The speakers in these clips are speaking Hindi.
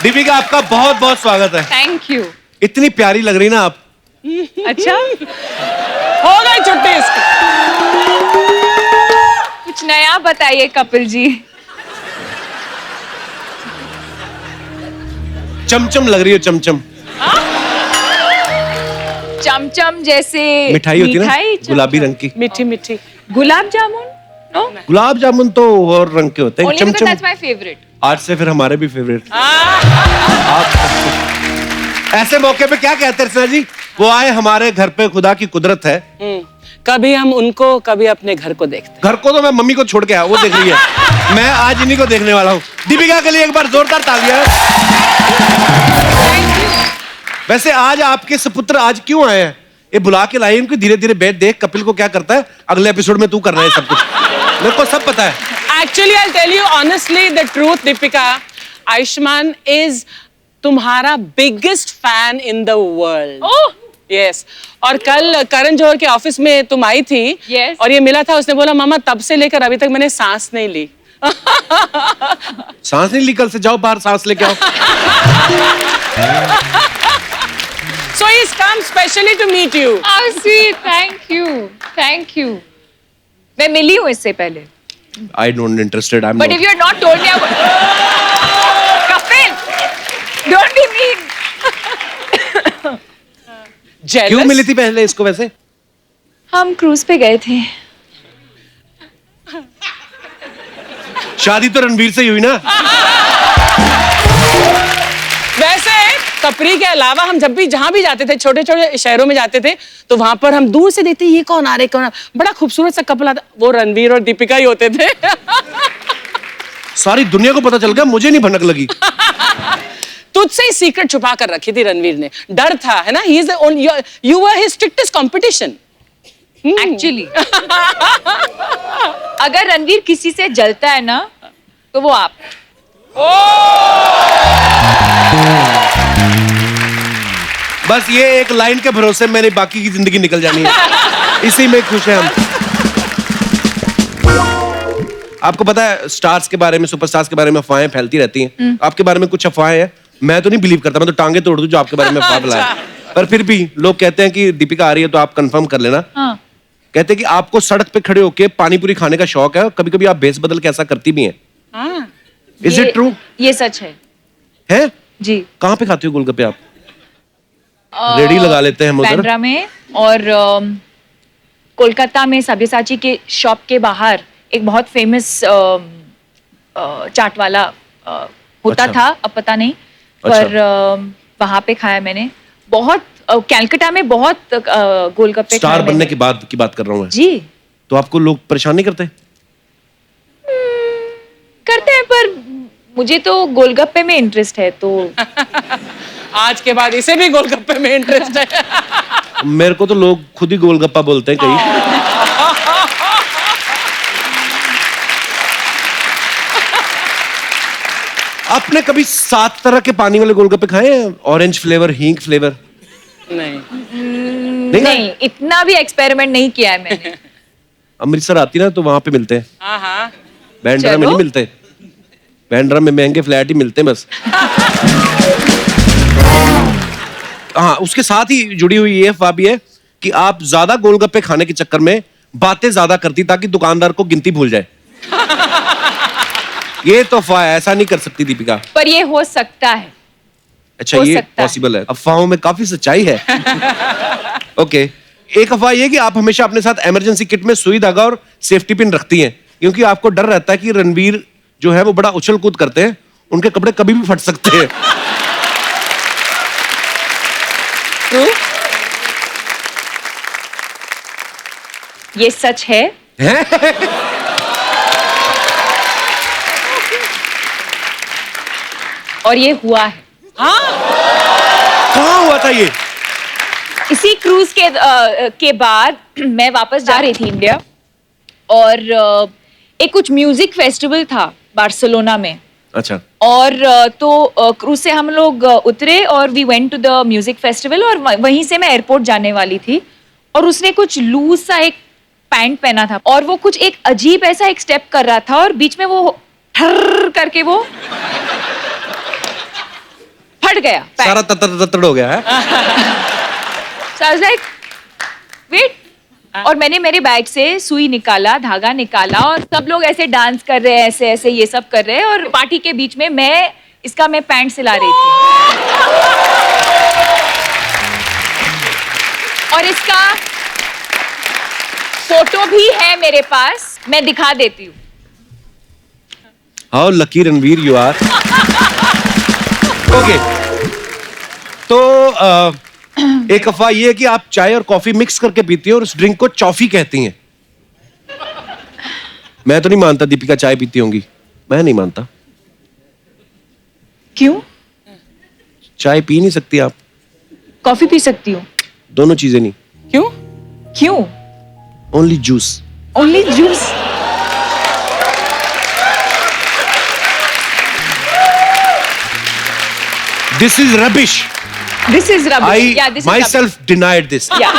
दीपिका आपका बहुत बहुत स्वागत है। Thank you. इतनी प्यारी लग रही ना आप। अच्छा हो गई छुट्टी इसकी। कुछ नया बताइए कपिल जी। चमचम लग रही हो, चमचम। चमचम जैसे मिठाई होती है ना, चमचम। गुलाबी रंग की। मीठी मीठी। गुलाब जामुन? नो, गुलाब जामुन तो और रंग के होते हैं। only because chamcham that's my favorite. आज से फिर हमारे भी फेवरेट। आप ऐसे मौके पे क्या कहते हैं अर्चना जी? वो आए हमारे घर पे, खुदा की कुदरत है। कभी हम उनको, कभी अपने घर को देखते हैं। घर को तो मैं मम्मी को छोड़ के आया, वो देख रही है। मैं आज इन्हीं को देखने वाला हूँ। दीपिका के लिए एक बार जोरदार तालियां। वैसे आज आपके सुपुत्र आज क्यों आए हैं? ये बुला के लाए इनको, धीरे धीरे बैठ, देख कपिल को क्या करता है, अगले एपिसोड में तू करना है सब कुछ। मेरे को सब पता है। Actually, I'll tell you honestly the truth, Deepika. Ayushman is तुम्हारा biggest fan in the world. Oh, Yes. और कल करण जौहर के ऑफिस में तुम आई थी। Yes. और ये मिला था, उसने बोला मामा तब से लेकर अभी तक मैंने सांस नहीं ली। सांस नहीं ली कल से? जाओ बाहर सांस लेके आओ। So he's come specially to meet you. how sweet. Thank you. Thank you. मैं मिली हूँ इससे पहले। I don't interested. I'm But not. if you had not told me about... Kapil, don't be mean. Jealous? क्यों मिली थी पहले इसको वैसे? हम क्रूज पे गए थे। शादी तो रणवीर से ही हुई ना? वैसे कपरी के अलावा हम जब भी जहां भी जाते थे, छोटे छोटे शहरों में जाते थे, तो वहां पर हम दूर से देखते ये कौन आ रहे, कौन बड़ा खूबसूरत सा कपल आता, वो रणवीर और दीपिका ही होते थे। सारी दुनिया को पता चल गया, मुझे नहीं भनक लगी। तुझसे ही सीक्रेट छुपा कर रखी थी रणवीर ने, डर था, है ना? He is the only, you were his strictest competition. Actually. अगर रणवीर किसी से जलता है ना, तो वो आप। बस ये एक लाइन के भरोसे मैंने बाकी की जिंदगी निकल जानी है। इसी में खुश है हम। आपको पता है स्टार्स के बारे में, सुपरस्टार्स के बारे में अफवाहें फैलती रहती हैं। आपके बारे में कुछ अफवाहें हैं, मैं तो नहीं बिलीव करता, मैं तो टांगे तोड़ दूं जो आपके बारे में अफवाह फैलाए। पर फिर भी लोग कहते हैं कि दीपिका आ रही है तो आप कंफर्म कर लेना। हाँ। कहते हैं कि आपको सड़क पे खड़े होके पानी पूरी खाने का शौक है, कभी कभी आप भेस बदल के ऐसा करती भी हैं। Is it true? ये सच है। है? जी। कहाँ पे खाते हो गोलगप्पे आप? रेडी लगा लेते हैं हम उधर। बांद्रा में और कोलकाता में सब्यसाची के शॉप के बाहर एक बहुत फेमस चाट वाला होता अच्छा। था, अब पता नहीं। पर वहां पे खाया मैंने। बहुत कैलकाटा में बहुत गोलगप्पे स्टार खाए बनने मैंने। के बाद की बात कर रहा हूँ मैं। जी तो आपको लोग परेशान नहीं करते? करते हैं, पर मुझे तो गोलगप्पे में इंटरेस्ट है, तो आज के बाद इसे भी गोलगप्पे में इंटरेस्ट है। मेरे को तो लोग खुद ही गोलगप्पा बोलते हैं कहीं। आपने कभी 7 तरह के पानी वाले गोलगप्पे खाए हैं? ऑरेंज फ्लेवर, हींग फ्लेवर? नहीं। नहीं, इतना भी एक्सपेरिमेंट नहीं किया है मैंने। अमृतसर आती ना तो वहां पे मिलते हैं। हाँ हाँ। बैंड्रा में चलो। नहीं मिलते। बैंड्रा में महंगे फ्लैट ही मिलते हैं बस। हाँ, उसके साथ ही जुड़ी हुई ये अफवाह भी है कि आप ज्यादा गोलगप्पे खाने के चक्कर में बातें ज्यादा करती ताकि दुकानदार को गिनती भूल जाए। ये तो अफवाह है, ऐसा नहीं कर सकती दीपिका। पर ये हो सकता है। अच्छा, हो ये सकता है। पॉसिबल है। अफवाहों में काफी सच्चाई है। ओके, एक अफवाह ये कि आप हमेशा अपने साथ इमरजेंसी किट में सुई धागा और सेफ्टी पिन रखती हैं, क्योंकि आपको डर रहता है कि रणवीर जो है वो बड़ा उछल कूद करते हैं, उनके कपड़े कभी भी फट सकते हैं। ये सच है। और ये हुआ है। कहाँ हुआ था ये? इसी क्रूज के बाद मैं वापस जा रही थी इंडिया, और एक कुछ म्यूजिक फेस्टिवल था बार्सिलोना में। अच्छा। और तो क्रूज से हम लोग उतरे और we went to the music festival, और वहीं से मैं एयरपोर्ट जाने वाली थी, और उसने कुछ लूज सा एक पैंट पहना था, और वो कुछ एक अजीब ऐसा एक स्टेप कर रहा था, और बीच में वो ठर्र करके वो फट गया पैंट। सारा तत्तर हो गया है। So I was like, wait. और मैंने मेरे बैग से सुई निकाला, धागा निकाला और सब लोग ऐसे डांस कर रहे हैं, ऐसे ऐसे ये सब कर रहे हैं और पार्टी के बीच में मैं पैंट सिला रही थी और इसका फोटो भी है मेरे पास, मैं दिखा देती हूँ। How lucky Ranveer you are. Okay, तो एक अफवाह ये है कि आप चाय और कॉफी मिक्स करके पीती हैं और उस ड्रिंक को चॉफी कहती हैं। मैं तो नहीं मानता दीपिका चाय पीती होंगी, मैं नहीं मानता। क्यों? चाय पी नहीं सकती आप? कॉफी पी सकती हूँ। दोनों चीजें नहीं, क्यों? क्यों? Only juice. Only juice. This is rubbish. This is rubbish. I Yeah, this is myself denied this. rubbish. Yeah.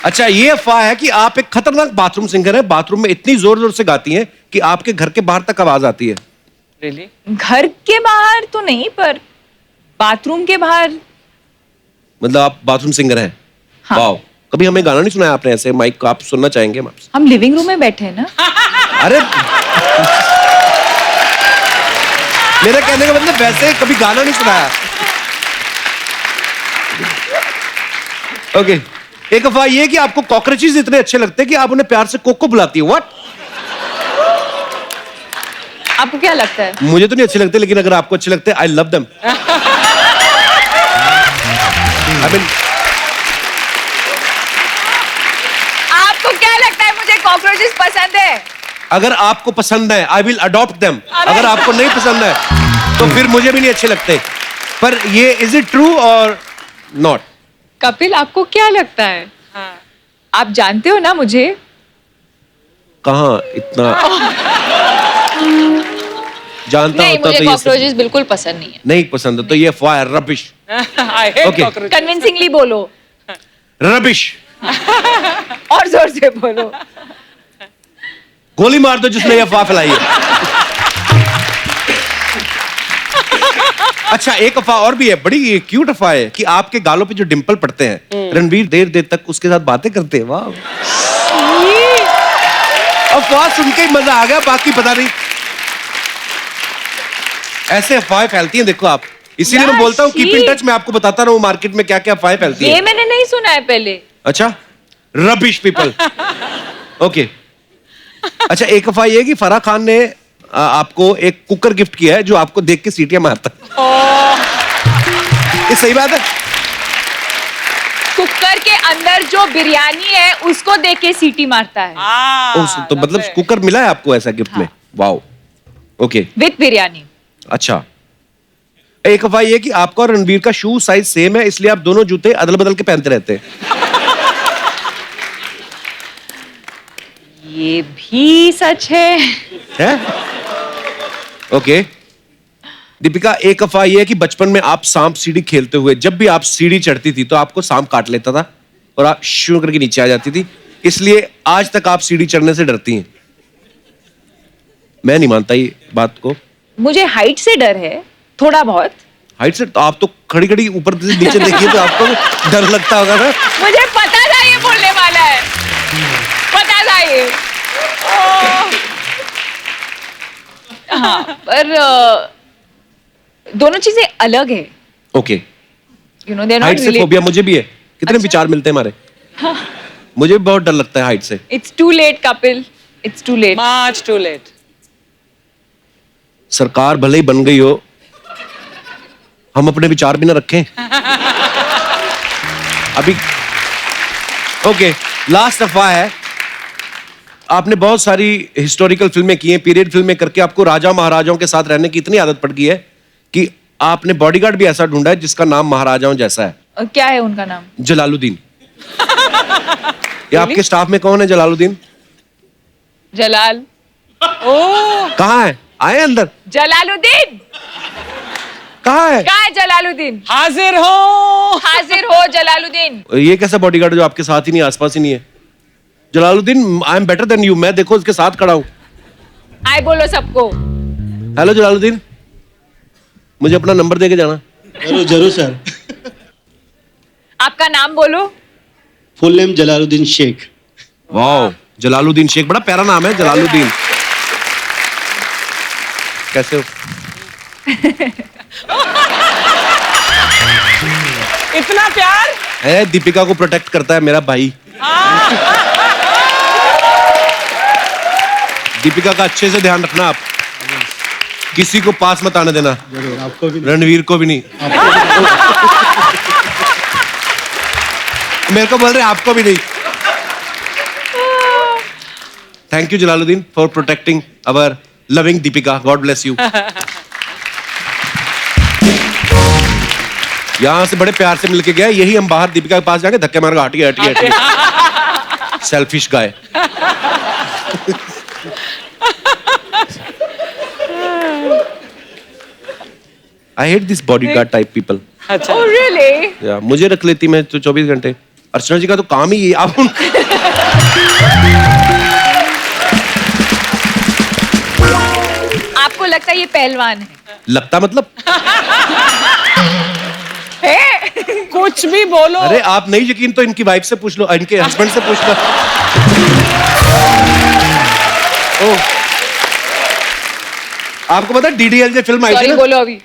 अच्छा, ये अफवाह है कि आप एक खतरनाक बाथरूम सिंगर हैं, बाथरूम में इतनी जोर जोर से गाती हैं कि आपके घर के बाहर तक आवाज आती है। Really? घर के बाहर तो नहीं, पर बाथरूम के बाहर। मतलब आप बाथरूम सिंगर हैं? हाँ। वाओ, कभी हमें गाना नहीं सुनाया आपने ऐसे, माइक आप सुनना चाहेंगे हम आपसे? हम लिविंग रूम में बैठे हैं ना। अरे मेरा कहने का मतलब वैसे कभी गाना नहीं सुनाया। ओके, एक अफवाह ये कि आपको कॉकरोचेस इतने अच्छे लगते हैं कि आप उन्हें प्यार से कोको बुलाती है। व्हाट? आपको क्या लगता है? मुझे तो नहीं अच्छे लगते, लेकिन अगर आपको अच्छे लगते हैं, I love them. I mean, आपको क्या लगता है मुझे कॉकरोचेस पसंद है? अगर आपको पसंद है, आई विल अडॉप्ट देम। अगर आपको नहीं पसंद है तो फिर मुझे भी नहीं अच्छे लगते। पर ये इज इट ट्रू और नॉट? कपिल, आपको क्या लगता है? हाँ। आप जानते हो ना मुझे। कहाँ इतना जानता नहीं, होता मुझे तो ये सब कॉकरोचेस बिल्कुल पसंद नहीं है। नहीं पसंद है, तो ये अफवाह है, rubbish. I hate Okay. cockroaches. Convincingly बोलो रबिश। और जोर से बोलो। गोली मार दो जिसने ये अफवाह फैलाई है। अच्छा, एक अफवाह और भी है, बड़ी क्यूट अफवाह है कि आपके गालों पे जो डिंपल पड़ते हैं, रणवीर देर देर तक उसके साथ बातें करते हैं। वाह, अफवाह सुन के ही मजा आ गया, बाकी पता नहीं। ऐसे अफवाहें फैलती हैं, देखो आप। इसीलिए मैं बोलता हूँ कीप इन टच, मैं आपको बताता रहूं मार्केट में क्या क्या अफवाहें फैलती ये हैं। मैंने नहीं सुना है पहले। अच्छा, रबिश पीपल। ओके, अच्छा, एक अफवाह ये है कि फराह खान ने आपको एक कुकर गिफ्ट किया है जो आपको देख के सीटियां मारता है। ये सही बात है? कुकर के अंदर जो बिरयानी है उसको देख के सीटी मारता है। तो मतलब कुकर मिला है आपको ऐसा गिफ्ट में? Wow, okay. विद बिरयानी। अच्छा, एक अफवाह ये है कि आपका और रणवीर का शू साइज सेम है, इसलिए आप दोनों जूते अदल बदल के पहनते रहते हैं। ये भी सच है। है? ओके। दीपिका, एक अफवाह ये है कि बचपन में आप सांप सीढ़ी खेलते हुए जब भी आप सीढ़ी चढ़ती थी तो आपको सांप काट लेता था और आप शू करके नीचे आ जाती थी, इसलिए आज तक आप सीढ़ी चढ़ने से डरती हैं। मैं नहीं मानता ये बात को। मुझे हाइट से डर है, थोड़ा बहुत। हाइट से? तो आप तो खड़ी खड़ी ऊपर से नीचे देखिए तो आपको डर लगता होगा ना। मुझे पता था ये बोलने वाला है, पता था ये। हाँ, पर दोनों चीजें अलग है। Okay, you know, they are height not से रिलेटेड। फोबिया मुझे भी है। कितने अच्छा। विचार मिलते हैं हमारे। मुझे भी बहुत डर लगता है हाइट से। It's too late Kapil, it's too late. Much too late. सरकार भले ही बन गई हो, हम अपने विचार भी ना रखें। अभी ओके, लास्ट अफवाह है, आपने बहुत सारी हिस्टोरिकल फिल्में की हैं, पीरियड फिल्में करके आपको राजा महाराजाओं के साथ रहने की इतनी आदत पड़ गई है कि आपने बॉडीगार्ड भी ऐसा ढूंढा है जिसका नाम महाराजाओं जैसा है। क्या है उनका नाम? जलालुद्दीन। ये आपके स्टाफ में कौन है जलालुद्दीन? जलाल। Oh, कहाँ है? आए अंदर। जलालुद्दीन कहाँ है? कहाँ है? जलालुद्दीन हाजिर हो। हाजिर हो। जलालुद्दीन। ये कैसा बॉडीगार्ड जो आपके साथ ही नहीं, आसपास ही नहीं है? Jalaluddin, I am better than you, मैं देखो इसके साथ खड़ा हूं। आए बोलो सबको। हेलो जलालुद्दीन, मुझे अपना नंबर दे के जाना। जरूर जरूर सर। आपका नाम बोलो। Full name Jalaluddin Shaikh. वाह, जलालुद्दीन शेख, बड़ा प्यारा नाम है जलालुद्दीन। कैसे हो? इतना प्यार। है, दीपिका को प्रोटेक्ट करता है मेरा भाई। दीपिका का अच्छे से ध्यान रखना आप, किसी को पास मत आने देना। जरूर, आपको भी। रणवीर को भी नहीं। मेरे को बोल रहे आपको भी नहीं। Thank you Jalaluddin for protecting our loving Deepika. God bless you. यहां से बड़े प्यार से मिलके गया, यही हम बाहर दीपिका के पास जाके धक्के मार हटिए हटिए हटिए। Selfish guy. I hate this bodyguard type people. अच्छा। Oh really? या मुझे रख लेती मैं तो 24 घंटे। अर्चना जी का तो काम ही ये। आप आपको लगता है ये पहलवान है? लगता मतलब? है? कुछ भी बोलो। अरे आप नहीं यकीन तो इनकी वाइफ से पूछ लो, इनके हस्बैंड से पूछ लो। ओह, आपको पता है DDLJ फिल्म आई थी सॉरी ना? बोलो अभी।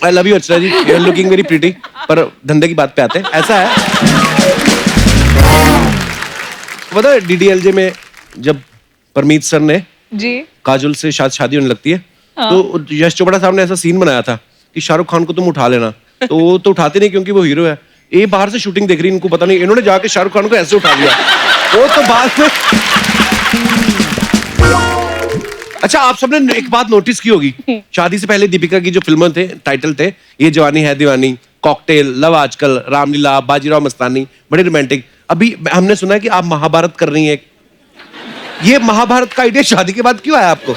I love you Archana ji, you are looking very pretty. पर धंधे की बात पे आते हैं। ऐसा है, पता है DDLJ में जब परमीत सर ने जी। काजोल से शादी होने लगती है, तो यश चोपड़ा साहब ने ऐसा सीन बनाया था कि शाहरुख खान को तुम उठा लेना, तो वो तो उठाते नहीं क्योंकि वो हीरो है। ये बाहर से शूटिंग देख रही, इनको पता नहीं, इन्होंने जाके शाहरुख खान को ऐसे उठा लिया। वो तो बाद में। अच्छा, आप सबने एक बात नोटिस की होगी, शादी से पहले दीपिका की जो फिल्में थे, टाइटल थे, ये जवानी है दीवानी, कॉकटेल, लव आजकल, रामलीला, बाजीराव मस्तानी, बड़े रोमांटिक। अभी हमने सुना है कि आप महाभारत कर रही हैं। ये महाभारत का आइडिया शादी के बाद क्यों आया आपको?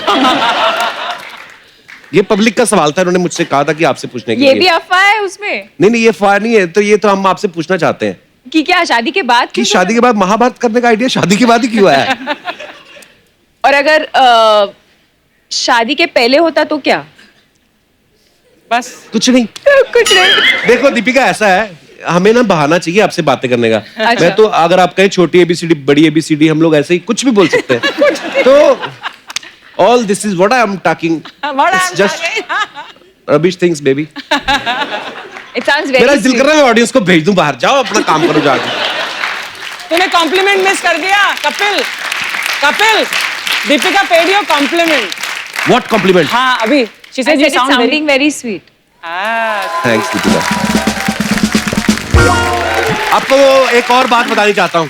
ये पब्लिक का सवाल था, उन्होंने मुझसे कहा था कि आपसे पूछने के ये लिए। भी अफवाह है उसमें नहीं, ये अफवाह नहीं है, तो ये तो हम आपसे पूछना चाहते हैं कि क्या शादी के बाद कि क्यों शादी के बाद महाभारत करने का आइडिया शादी के बाद ही क्यों आया? और अगर शादी के पहले होता तो क्या? बस कुछ नहीं। कुछ नहीं। देखो दीपिका, ऐसा है, हमें ना बहाना चाहिए आपसे बातें करने का। अच्छा। मैं तो, अगर आप कहें छोटी ABCD, बड़ी ABCD, हम लोग ऐसे ही कुछ भी बोल सकते हैं। तो all this is what I am talking, just rubbish things baby. It sounds very मेरा दिल sweet. कर रहा है ऑडियंस को भेज दूं बाहर, जाओ अपना काम करो जाके। तूने कॉम्प्लीमेंट मिस कर दिया। Kapil, Kapil, Deepika paid your compliment. What compliment? हाँ, अभी she I said you said it's sound very. sounding very sweet. Thanks Deepika. आपको एक और बात बतानी चाहता हूँ,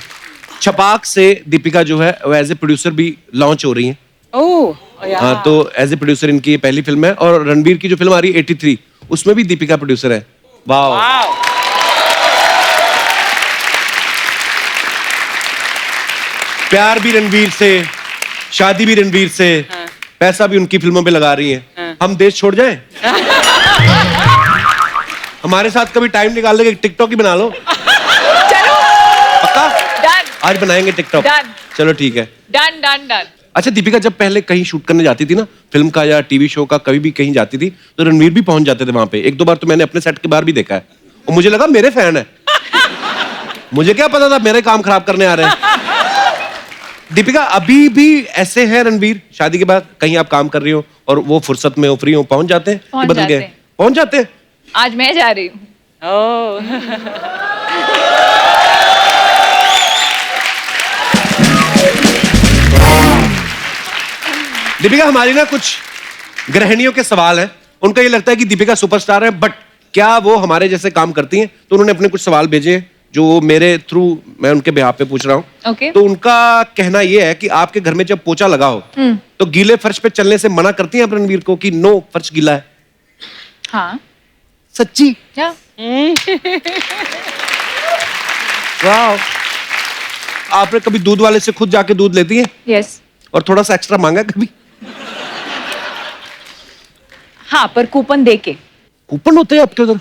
छपाक से दीपिका जो है वो एज ए प्रोड्यूसर भी लॉन्च हो रही है। ओह, yeah. हाँ, तो एज ए प्रोड्यूसर इनकी ये पहली फिल्म है, और रणबीर की जो फिल्म आ रही है 83, उसमें भी दीपिका प्रोड्यूसर है। वाह। Wow. प्यार भी रणबीर से, शादी भी रणबीर से, पैसा भी उनकी फिल्मों पे लगा रही है। हम देश छोड़ जाएं? हमारे साथ कभी टाइम निकाल के टिकटॉक ही बना लो। चलो पक्का? डन आज बनाएंगे टिकटॉक। Done. चलो ठीक है। Done done done. अच्छा, दीपिका जब पहले कहीं शूट करने जाती थी ना, फिल्म का या टीवी शो का, कभी भी कहीं जाती थी, तो रणवीर भी पहुंच जाते थे वहां पे। एक दो बार तो मैंने अपने सेट के बाहर भी देखा है, और मुझे लगा मेरे फैन है। मुझे क्या पता था मेरे काम खराब करने आ रहे हैं। दीपिका, अभी भी ऐसे हैं रणवीर, शादी के बाद कहीं आप काम कर रही हो और वो फुर्सत में हो, फ्री हो, पहुंच जाते हैं? पहुंच कि बदल जाते गए? हैं। पहुंच जाते हैं। आज मैं जा रही हूँ। Oh. दीपिका, हमारी ना कुछ गृहिणियों के सवाल हैं, उनका ये लगता है कि दीपिका सुपरस्टार है, बट क्या वो हमारे जैसे काम करती हैं? तो उन्होंने अपने कुछ सवाल भेजे हैं जो मेरे थ्रू मैं उनके बिहाफ पे पूछ रहा हूँ। Okay. तो उनका कहना ये है कि आपके घर में जब पोछा लगा हो तो गीले फर्श पे चलने से मना करती हैं आप रणवीर को कि नो, फर्श गीला है? हाँ सच्ची? क्या? वाह। आपने कभी दूध वाले से खुद जाके दूध लेती हैं यस। और थोड़ा सा एक्स्ट्रा मांगा कभी? हाँ, पर कूपन दे के। कूपन होते हैं आपके उधर?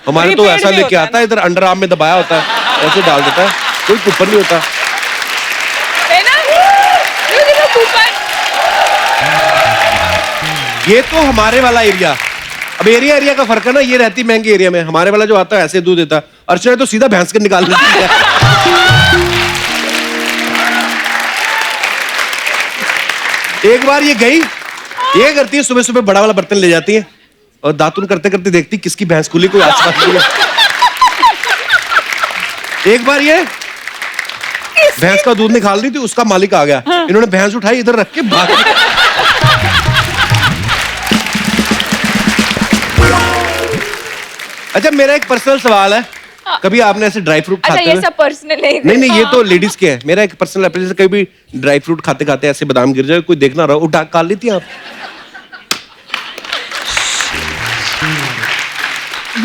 हमारे तो Prepaid ऐसा भी लेके होता है आता है, इधर अंडर आर्म में दबाया होता है, ऐसे डाल देता है, कोई कूपन नहीं होता। है ना? कूपन। ये तो हमारे वाला एरिया। अब एरिया एरिया का फर्क है ना, ये रहती महंगे एरिया में, हमारे वाला जो आता है ऐसे दूध देता है। अर्चना तो सीधा भैंस के निकाल लेती है। एक बार ये गई, ये करती है सुबह सुबह बड़ा वाला बर्तन ले जाती है और दातुन करते करते देखती किसकी भैंस खुली, कोई आसपास नहीं है। एक बार ये भैंस का दूध निकाल रही थी, उसका मालिक आ गया। इन्होंने भैंस उठाई, इधर रख के भाग गई। अच्छा, मेरा एक पर्सनल सवाल है, कभी आपने ऐसे ड्राई फ्रूट अच्छा, खाते ये हुए? सब पर्सनल है। नहीं, ये तो लेडीज के है। मेरा एक पर्सनल एप्लीकेशन, कभी ड्राई फ्रूट खाते खाते ऐसे बादाम गिर जाए, कोई देखना रहो, उठा काट लेती हैं आप?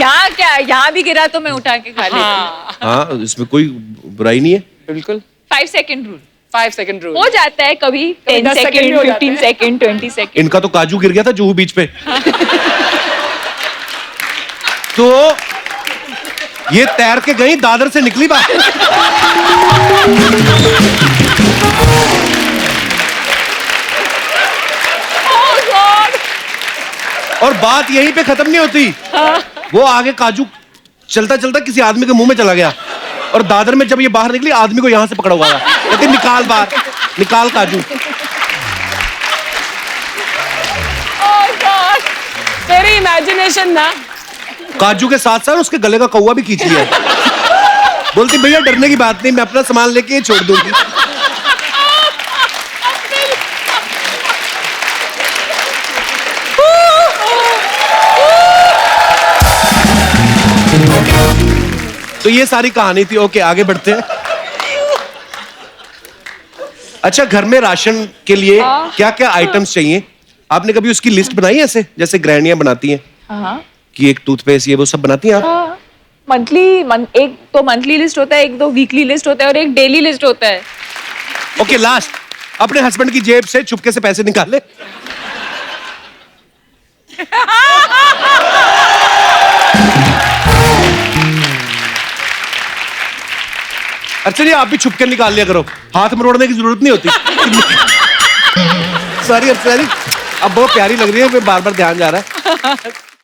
यहाँ क्या, यहाँ भी गिरा तो मैं उठा के खा लेती हूँ। हाँ, हाँ, इसमें कोई बुराई नहीं है। बिल्कुल। 5 सेकंड रूल 5 सेकंड रूल हो जाता है कभी, 10 10 सेकंड भी सेकंड, हो जाते 15 हैं। Second, 20 second. इनका तो काजू गिर गया था जुहू बीच पे। तो ये तैर के गई, दादर से निकली बाहर। और बात यहीं पे खत्म नहीं होती। वो आगे काजू चलता चलता किसी आदमी के मुंह में चला गया, और दादर में जब ये बाहर निकली, आदमी को यहां से पकड़ा हुआ था, कहती निकाल बाहर, निकाल काजू। तेरी इमेजिनेशन ना। काजू के साथ साथ उसके गले का कौवा भी खींच लिया। बोलती भैया डरने की बात नहीं, मैं अपना सामान लेके छोड़ दूंगी। तो ये सारी कहानी थी। ओके, आगे बढ़ते हैं। अच्छा, घर में राशन के लिए क्या क्या आइटम्स चाहिए? आपने कभी उसकी लिस्ट बनाई है ऐसे, जैसे गृहिणियां बनाती हैं हाँ, कि एक टूथपेस्ट ये वो सब बनाती हैं आप? मंथली, एक तो मंथली लिस्ट होता है, एक तो वीकली लिस्ट होता है और एक डेली लिस्ट होता है। ओके, लास्ट, अपने हस्बैंड की जेब से चुपके से पैसे निकाले। अच्छा जी, आप भी छुपके निकाल लिया करो, हाथ मरोड़ने की जरूरत नहीं होती। सॉरी, अब बहुत प्यारी लग रही है, बार बार ध्यान जा रहा है।